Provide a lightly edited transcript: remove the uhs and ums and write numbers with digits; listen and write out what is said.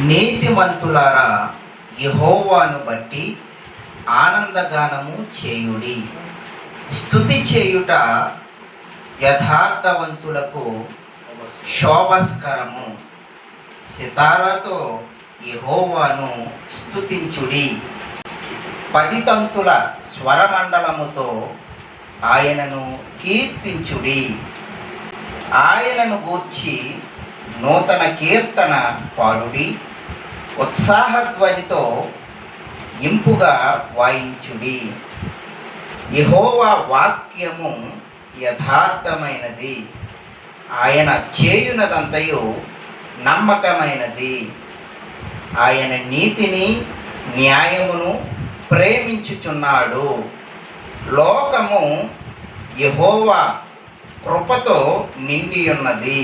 నీతిమంతులారా, యెహోవాను బట్టి ఆనందగానము చేయుడి. స్తుతి చేయుట యథార్థవంతులకు శోభస్కరము. సితారాతో యెహోవాను స్తుతించుడి. 10 తంతుల స్వరమండలముతో ఆయనను కీర్తించుడి. ఆయనను గూర్చి నూతన కీర్తన పాడుడి. ఉత్సాహధ్వనితో ఇంపుగా వాయించుడి. యెహోవా వాక్యము యథార్థమైనది, ఆయన చేయునదంతయు నమ్మకమైనది. ఆయన నీతిని న్యాయమును ప్రేమించుచున్నాడు. లోకము యెహోవా కృపతో నిండి ఉన్నది.